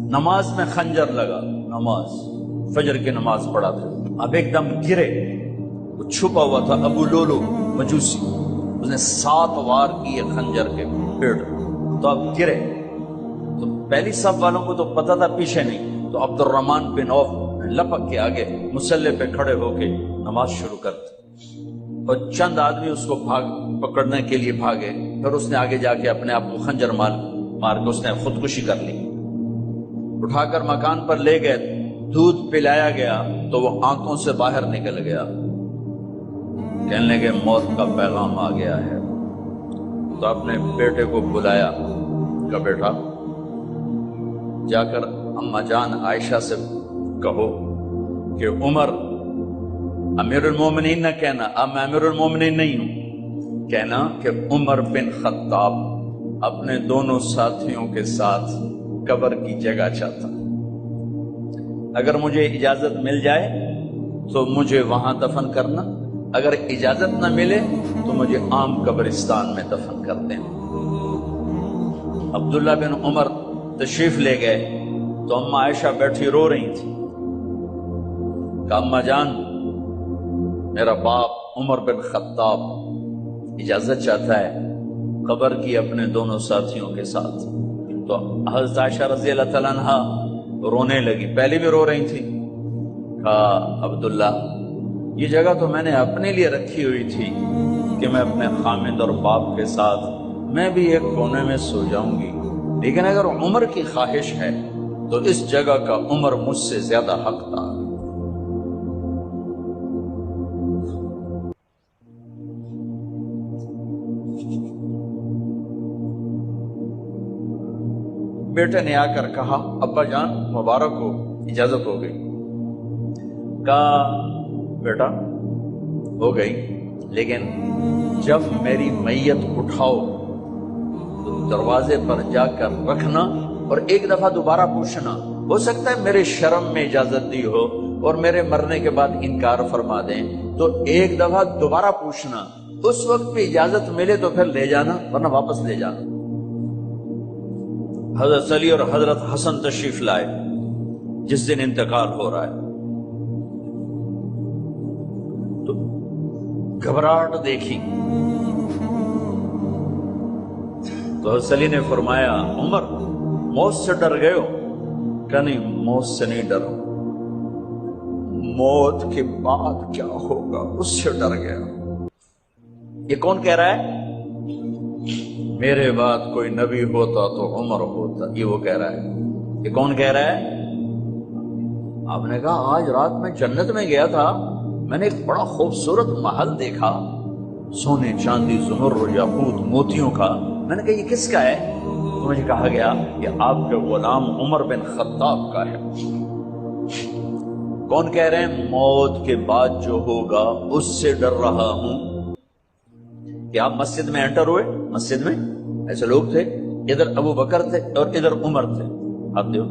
نماز میں خنجر لگا، نماز فجر کی نماز پڑھا تھا، اب ایک دم گرے، وہ چھپا ہوا تھا ابو لولو مجوسی، اس نے 7 وار کیے خنجر کے پیڑ، تو اب گرے، تو پہلی صف والوں کو تو پتہ تھا پیچھے نہیں، تو عبد الرحمن بن عوف لپک کے آگے مصلی پہ کھڑے ہو کے نماز شروع کرتے، اور چند آدمی اس کو پکڑنے کے لیے بھاگے، پھر اس نے آگے جا کے اپنے آپ کو خنجر مار کے اس نے خودکشی کر لی، اٹھا کر مکان پر لے گئے، دودھ پلایا گیا تو وہ آنکھوں سے باہر نکل گیا، کہنے لگے موت کا پیغام آ گیا ہے، تو اپنے بیٹے کو بلایا، کہا بیٹا جا کر اماں جان عائشہ سے کہو کہ عمر امیر المومنین نہ کہنا، اب میں امیر المومنین نہیں ہوں، کہنا کہ عمر بن خطاب اپنے دونوں ساتھیوں کے ساتھ قبر کی جگہ چاہتا، اگر مجھے اجازت مل جائے تو مجھے وہاں دفن کرنا، اگر اجازت نہ ملے تو مجھے عام قبرستان میں دفن کر دیں۔ عبداللہ بن عمر تشریف لے گئے تو اماں عائشہ بیٹھی رو رہی تھی، کہ اماں جان میرا باپ عمر بن خطاب اجازت چاہتا ہے قبر کی اپنے دونوں ساتھیوں کے ساتھ، تو حضرت عائشہ رضی اللہ تعالیٰ عنہ رونے لگی، پہلے بھی رو رہی تھی، کہا عبداللہ یہ جگہ تو میں نے اپنے لیے رکھی ہوئی تھی کہ میں اپنے خامد اور باپ کے ساتھ میں بھی ایک کونے میں سو جاؤں گی، لیکن اگر عمر کی خواہش ہے تو اس جگہ کا عمر مجھ سے زیادہ حقدار۔ بیٹے نے آ کر کہا ابا جان مبارک ہو، اجازت ہو گئی، کہا بیٹا ہو گئی، لیکن جب میری میت اٹھاؤ تو دروازے پر جا کر رکھنا اور ایک دفعہ دوبارہ پوچھنا، ہو سکتا ہے میرے شرم میں اجازت دی ہو اور میرے مرنے کے بعد انکار فرما دیں، تو ایک دفعہ دوبارہ پوچھنا، اس وقت پہ اجازت ملے تو پھر لے جانا ورنہ واپس لے جانا۔ حضرت علی اور حضرت حسن تشریف لائے جس دن انتقال ہو رہا ہے، تو گھبراہٹ دیکھی تو حضرت علی نے فرمایا عمر موت سے ڈر گئے ہو؟ کہ نہیں موت سے نہیں ڈرا، موت کے بعد کیا ہوگا اس سے ڈر گیا۔ یہ کون کہہ رہا ہے؟ میرے بعد کوئی نبی ہوتا تو عمر ہوتا، یہ وہ کہہ رہا ہے۔ یہ کون کہہ رہا ہے؟ آپ نے کہا آج رات میں جنت میں گیا تھا، میں نے ایک بڑا خوبصورت محل دیکھا، سونے چاندی زمرد یاقوت موتیوں کا، میں نے کہا یہ کس کا ہے؟ تو مجھے کہا گیا یہ آپ کے غلام عمر بن خطاب کا ہے۔ کون کہہ رہے ہیں؟ موت کے بعد جو ہوگا اس سے ڈر رہا ہوں۔ کہ آپ مسجد میں انٹر ہوئے، مسجد میں ایسے لوگ تھے، ادھر ابو بکر تھے اور ادھر عمر تھے، ہاتھ دیو،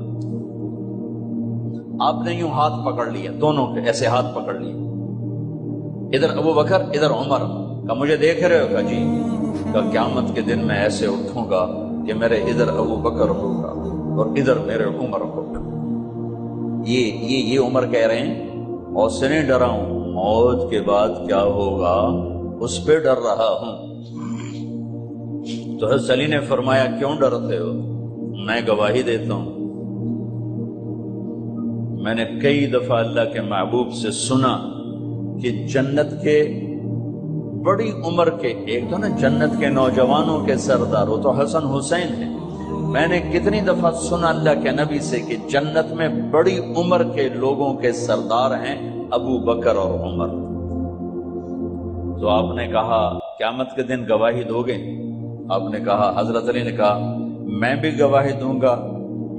آپ نے یوں ہاتھ پکڑ لیا، دونوں کے ایسے ہاتھ پکڑ لیے، ادھر ابو بکر ادھر عمر، کہ مجھے دیکھ رہے ہو؟ کہ جی، کہ قیامت کے دن میں ایسے اٹھوں گا کہ میرے ادھر ابو بکر ہوگا اور ادھر میرے عمر ہوگا۔ یہ عمر کہہ رہے ہیں موت سے نہیں ڈرا ہوں، موت کے بعد کیا ہوگا اس پہ ڈر رہا ہوں۔ تو حضرت علی نے فرمایا کیوں ڈرتے ہو؟ میں گواہی دیتا ہوں، میں نے کئی دفعہ اللہ کے محبوب سے سنا کہ جنت کے بڑی عمر کے، ایک تو نا جنت کے نوجوانوں کے سردار، وہ تو حسن حسین ہیں، میں نے کتنی دفعہ سنا اللہ کے نبی سے کہ جنت میں بڑی عمر کے لوگوں کے سردار ہیں ابو بکر اور عمر۔ تو آپ نے کہا قیامت کے دن گواہی دو گے؟ آپ نے کہا، حضرت علی نے کہا میں بھی گواہی دوں گا،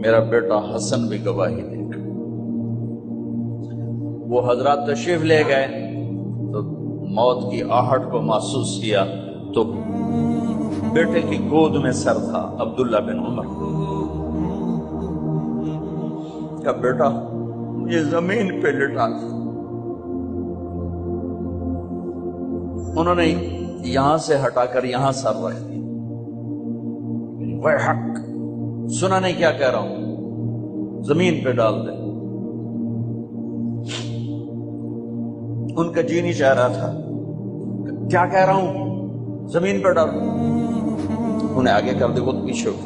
میرا بیٹا حسن بھی گواہی دے گا۔ وہ حضرات تشریف لے گئے تو موت کی آہٹ کو محسوس کیا تو بیٹے کی گود میں سر تھا عبداللہ بن عمر کا، بیٹا مجھے زمین پہ لٹا دو۔ انہوں نے یہاں سے ہٹا کر یہاں سر رکھ دیا. وہ حق سنا نہیں کیا کہہ رہا ہوں, زمین پہ ڈال دے. ان کا جی نہیں چاہ رہا تھا, کیا کہہ رہا ہوں, زمین پہ ڈال. انہیں آگے کر دے, وہ پیچھے اٹھ,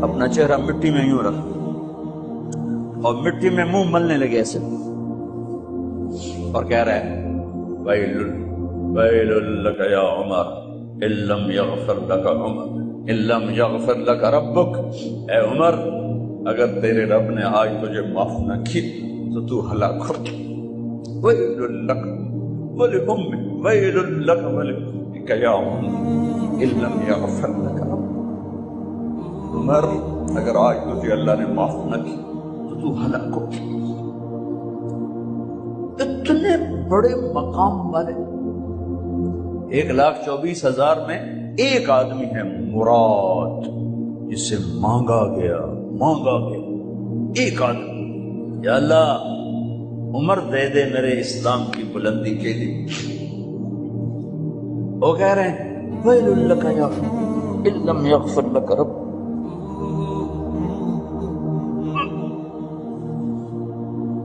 اپنا چہرہ مٹی میں یوں رکھ اور مٹی میں منہ ملنے لگے ایسے, اور کہہ رہا ہے ویل لک یا عمر ان لم یغفر لک عمر ان لم یغفر لک ربک. اے عمر, اگر تیرے رب نے آج تجھے معاف نہ کی تو تو ہلاک ہو. ویل لک ولأمک ویل لک ولأمک یا عمر ان لم یغفر لک ربک. عمر, اگر آج تجھے اللہ نے معاف نہ کی تو ہلاک ہو. اتنے بڑے مقام والے 1,24,000 میں ایک آدمی ہے مراد, جسے مانگا گیا ایک آدمی. یا اللہ عمر دے دے میرے اسلام کی بلندی کے لیے. وہ کہہ رہے ہیں ویل لک یا ان لم یغفر لک رب.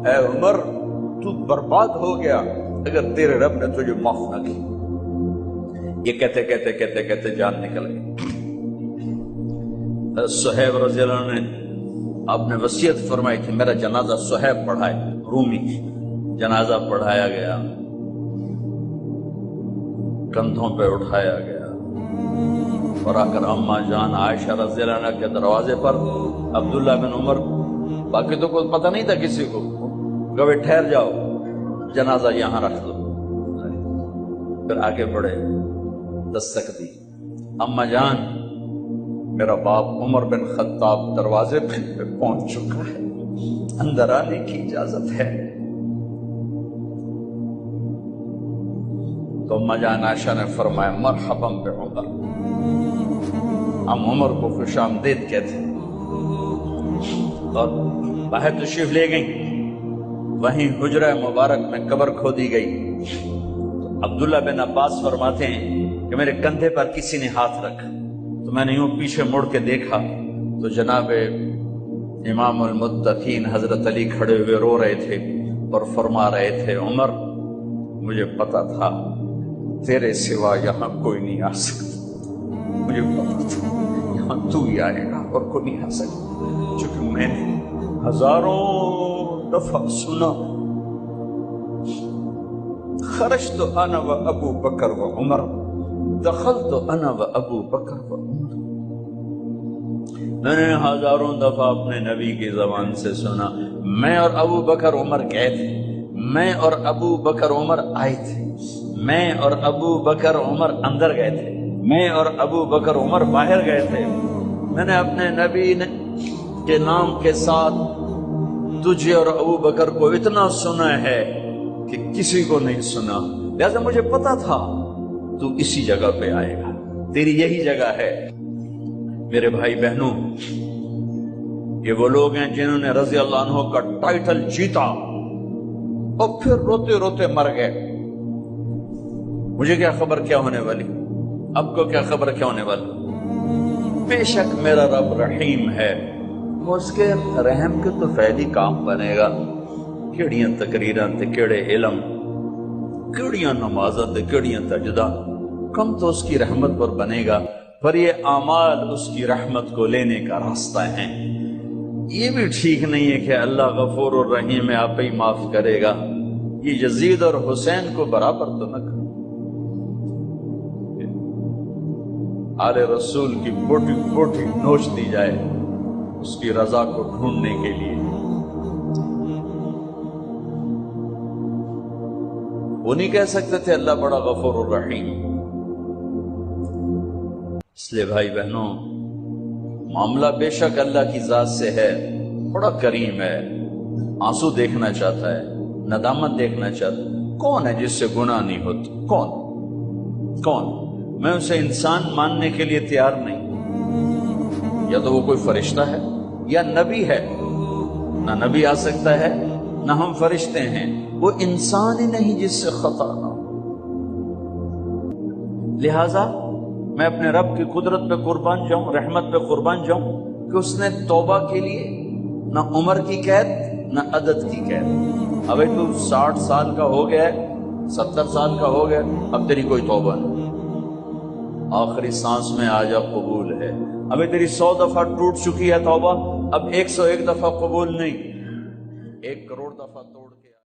اے عمر, تو برباد ہو گیا اگر تیرے رب نے تجھے معاف نہ کی. یہ کہتے کہتے جان نکل گئی. صہیب رضی اللہ عنہ نے آپ نے وصیت فرمائی تھی میرا جنازہ صہیب پڑھائے, رومی جنازہ پڑھایا گیا, کندھوں پہ اٹھایا گیا, اور آ کر اماں جان عائشہ رضی اللہ عنہ کے دروازے پر عبداللہ بن عمر, باقی تو کوئی پتہ نہیں تھا کسی کو, کبھی ٹھہر جاؤ جنازہ یہاں رکھ دو. پھر آگے بڑھے, دستک دی, اماں جان میرا باپ عمر بن خطاب دروازے پہ پہنچ چکا ہے, اندر آنے کی اجازت ہے. تو اماں جان عائشہ نے فرمایا مرحبا بعمر. ہم عمر کو خوش آمدید کہتے اور باہر تشریف لے گئیں. وہیں حجرہ مبارک میں قبر کھودی گئی. عبداللہ بن عباس فرماتے ہیں کہ میرے کندھے پر کسی نے ہاتھ رکھا تو میں نے یوں پیچھے مڑ کے دیکھا تو جناب امام المتقین حضرت علی کھڑے ہوئے رو رہے تھے اور فرما رہے تھے عمر مجھے پتا تھا تیرے سوا یہاں کوئی نہیں آ سکتا, مجھے پتا تھا یہاں تو ہی آئے گا اور کوئی نہیں آ سکتا, چونکہ میں نے ہزاروں دفعہ سنا خرجت انا و ابو بکر و عمر دخلت انا و ابو بکر و عمر. میں نے ہزاروں دفعہ اپنے نبی کی زبان سے سنا میں اور ابو بکر عمر گئے تھے, میں اور ابو بکر عمر آئے تھے, میں اور ابو بکر عمر اندر گئے تھے, میں اور ابو بکر عمر باہر گئے تھے. میں نے اپنے نبی کے نام کے ساتھ تجھے اور ابو بکر کو اتنا سنا ہے کہ کسی کو نہیں سنا, لہذا مجھے پتا تھا تو اسی جگہ پہ آئے گا, تیری یہی جگہ ہے. میرے بھائی بہنوں, یہ وہ لوگ ہیں جنہوں نے رضی اللہ عنہ کا ٹائٹل جیتا اور پھر روتے روتے مر گئے. مجھے کیا خبر کیا ہونے والی, اب کو کیا خبر کیا ہونے والی. بے شک میرا رب رحیم ہے, وہ اس کے رحم کے تو فعلی کام بنے گا. کیڑیاں تقریراں تے کیڑے علم, کیڑیاں نمازاں تے کیڑیاں تجدہ, کم تو اس کی رحمت پر بنے گا, پر یہ اعمال اس کی رحمت کو لینے کا راستہ ہیں. یہ بھی ٹھیک نہیں ہے کہ اللہ غفور الرحیم ہے آپ ہی معاف کرے گا. یہ یزید اور حسین کو برابر تو نہ کرے. آل رسول کی بوٹی بوٹی نوچ دی جائے اس کی رضا کو ڈھونڈنے کے لیے. وہ نہیں کہہ سکتے تھے اللہ بڑا غفور الرحیم. اس لیے بھائی بہنوں, معاملہ بے شک اللہ کی ذات سے ہے, بڑا کریم ہے, آنسو دیکھنا چاہتا ہے, ندامت دیکھنا چاہتا ہے. کون ہے جس سے گناہ نہیں ہوتا؟ کون؟ میں اسے انسان ماننے کے لیے تیار نہیں. یا تو وہ کوئی فرشتہ ہے یا نبی ہے. نہ نبی آ سکتا ہے نہ ہم فرشتے ہیں. وہ انسان ہی نہیں جس سے خطا نہ ہو. لہٰذا میں اپنے رب کی قدرت پہ قربان جاؤں، رحمت پہ قربان جاؤں کہ اس نے توبہ کے لیے نہ عمر کی قید نہ عدد کی قید. ابھی تو 60 سال کا ہو گیا ہے، 70 سال کا ہو گیا، اب تیری کوئی توبہ نہیں، آخری سانس میں آجا قبول ہے. ابھی تیری 100 دفعہ ٹوٹ چکی ہے توبہ، اب 101 دفعہ قبول نہیں، 1 کروڑ دفعہ توڑ